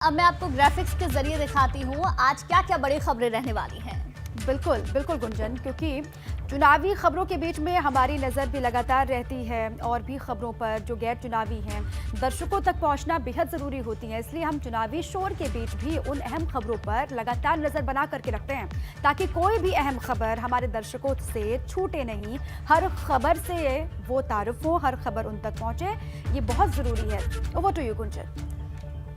अब मैं आपको ग्राफिक्स के जरिए दिखाती हूँ आज क्या क्या बड़ी खबरें रहने वाली हैं। बिल्कुल बिल्कुल गुंजन, क्योंकि चुनावी खबरों के बीच में हमारी नज़र भी लगातार रहती है और भी खबरों पर जो गैर चुनावी हैं दर्शकों तक पहुंचना बेहद ज़रूरी होती है। इसलिए हम चुनावी शोर के बीच भी उन अहम खबरों पर लगातार नज़र बना करके रखते हैं ताकि कोई भी अहम खबर हमारे दर्शकों से छूटे नहीं। हर खबर से वो तारुफ हो, हर खबर उन तक पहुँचे, ये बहुत ज़रूरी है। Over to you Gunjan.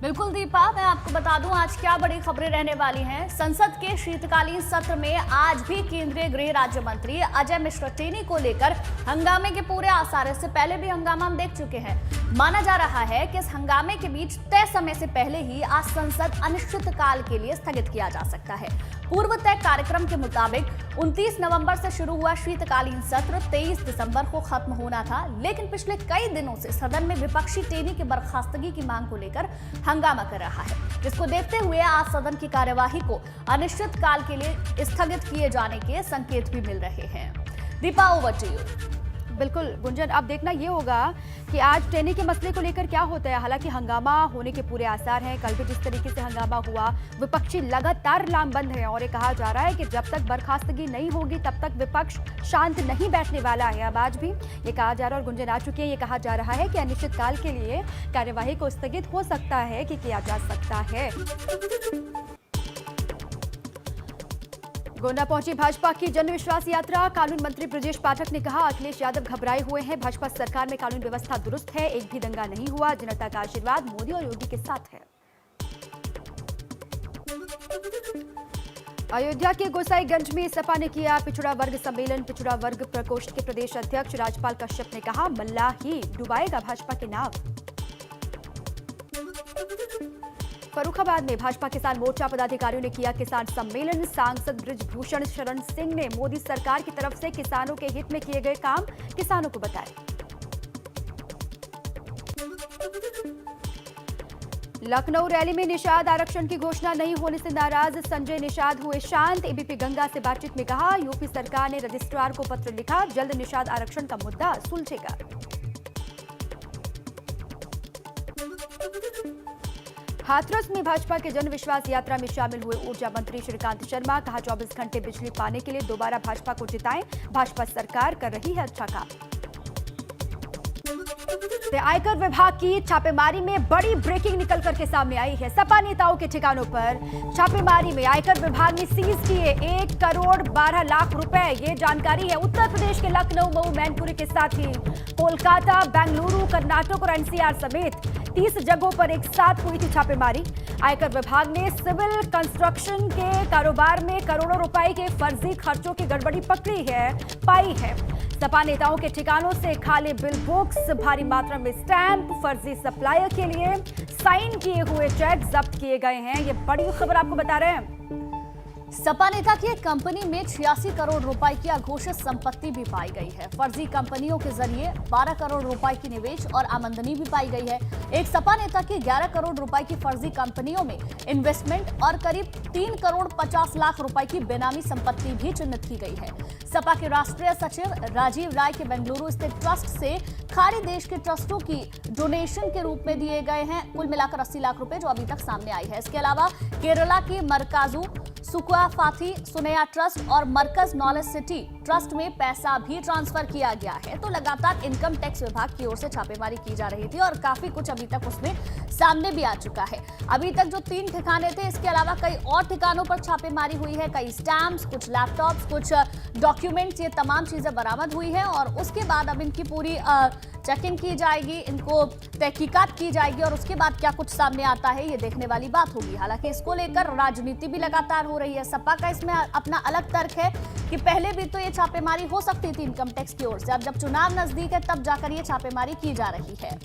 बिल्कुल दीपा, मैं आपको बता दूं आज क्या बड़ी खबरें रहने वाली हैं। संसद के शीतकालीन सत्र में आज भी केंद्रीय गृह राज्य मंत्री अजय मिश्र टेनी को लेकर हंगामे के पूरे आसार। इससे पहले भी हंगामा हम देख चुके हैं। माना जा रहा है कि इस हंगामे के बीच तय समय से पहले ही आज संसद अनिश्चितकाल के लिए स्थगित किया जा सकता है। पूर्व तय कार्यक्रम के मुताबिक 29 नवंबर से शुरू हुआ शीतकालीन सत्र 23 दिसंबर को खत्म होना था, लेकिन पिछले कई दिनों से सदन में विपक्षी टेनी की बर्खास्तगी की मांग को लेकर हंगामा कर रहा है, जिसको देखते हुए आज सदन की कार्यवाही को अनिश्चितकाल के लिए स्थगित किए जाने के संकेत भी मिल रहे हैं। Deepa, over to you. बिल्कुल गुंजन, अब देखना ये होगा कि आज टेनी के मसले को लेकर क्या होता है। हालांकि हंगामा होने के पूरे आसार हैं। कल भी जिस तरीके से हंगामा हुआ, विपक्षी लगातार लामबंद है और ये कहा जा रहा है कि जब तक बर्खास्तगी नहीं होगी तब तक विपक्ष शांत नहीं बैठने वाला है। अब आज भी ये कहा जा रहा है और गुंजन आ चुकी है, ये कहा जा रहा है कि अनिश्चितकाल के लिए कार्यवाही को स्थगित हो सकता है कि किया जा सकता है। गोंडा पहुंची भाजपा की जन विश्वास यात्रा। कानून मंत्री ब्रजेश पाठक ने कहा, अखिलेश यादव घबराए हुए हैं, भाजपा सरकार में कानून व्यवस्था दुरुस्त है, एक भी दंगा नहीं हुआ, जनता का आशीर्वाद मोदी और योगी के साथ है। अयोध्या के गोसाईगंज में सपा ने किया पिछड़ा वर्ग सम्मेलन। पिछड़ा वर्ग प्रकोष्ठ के प्रदेश अध्यक्ष राजपाल कश्यप ने कहा, मल्ला ही डुबाएगा भाजपा के नाव। फर्रुखाबाद में भाजपा किसान मोर्चा पदाधिकारियों ने किया किसान सम्मेलन। सांसद बृजभूषण शरण सिंह ने मोदी सरकार की तरफ से किसानों के हित में किए गए काम किसानों को बताए। लखनऊ रैली में निषाद आरक्षण की घोषणा नहीं होने से नाराज संजय निषाद हुए शांत। एबीपी गंगा से बातचीत में कहा, यूपी सरकार ने रजिस्ट्रार को पत्र लिखा, जल्द निषाद आरक्षण का मुद्दा सुलझेगा। हाथरस में भाजपा के जन विश्वास यात्रा में शामिल हुए ऊर्जा मंत्री श्रीकांत शर्मा। कहा, 24 घंटे बिजली पाने के लिए दोबारा भाजपा को जिताएं, भाजपा सरकार कर रही है अच्छा काम। आयकर विभाग की छापेमारी में बड़ी ब्रेकिंग निकल करके सामने आई है। सपा नेताओं के ठिकानों पर छापेमारी में आयकर विभाग ने सीज किए 1 करोड़ 12 लाख रुपए। ये जानकारी है उत्तर प्रदेश के लखनऊ, मऊ, मैनपुरी के साथ ही कोलकाता, बेंगलुरु, कर्नाटक और एनसीआर समेत 30 जगहों पर एक साथ हुई थी छापेमारी। आयकर विभाग ने सिविल कंस्ट्रक्शन के कारोबार में करोड़ों रुपए के फर्जी खर्चों की गड़बड़ी पाई है। सपा नेताओं के ठिकानों से खाली बिल बुक्स, भारी मात्रा में स्टैंप, फर्जी सप्लायर के लिए साइन किए हुए चेक जब्त किए गए हैं। ये बड़ी खबर आपको बता रहे हैं। सपा नेता की एक कंपनी में 86 करोड़ रुपए की अघोषित संपत्ति भी पाई गई है। फर्जी कंपनियों के जरिए 12 करोड़ रुपए की निवेश और आमदनी भी पाई गई है। एक सपा नेता की 11 करोड़ रुपए की फर्जी कंपनियों में इन्वेस्टमेंट और करीब 3 करोड़ 50 लाख रुपए की बेनामी संपत्ति भी चिन्हित की गई है। सपा के राष्ट्रीय सचिव राजीव राय के बेंगलुरु स्थित ट्रस्ट से खाड़ी देश के ट्रस्टों की डोनेशन के रूप में दिए गए हैं कुल मिलाकर 80 लाख रुपए, जो अभी तक सामने आई है। इसके अलावा केरला की मरकाजू सुक्वाफाथी सुनैया ट्रस्ट और मरकज नॉलेज सिटी ट्रस्ट में पैसा भी ट्रांसफर किया गया है। तो लगातार इनकम टैक्स विभाग की ओर से छापेमारी की जा रही थी और काफी कुछ अभी तक उसमें सामने भी आ चुका है। अभी तक जो 3 ठिकाने थे, इसके अलावा कई और ठिकानों पर छापेमारी हुई है। कई स्टैम्प्स, कुछ लैपटॉप्स, कुछ डॉक्यूमेंट्स, ये तमाम चीजें बरामद हुई है और उसके बाद अब इनकी पूरी चेकिंग की जाएगी, इनको तहकीकात की जाएगी और उसके बाद क्या कुछ सामने आता है ये देखने वाली बात होगी। हालांकि इसको लेकर राजनीति भी लगातार हो रही है। सपा का इसमें अपना अलग तर्क है कि पहले भी तो ये छापेमारी हो सकती थी इनकम टैक्स की ओर से, अब जब चुनाव नजदीक है तब जाकर ये छापेमारी की जा रही है।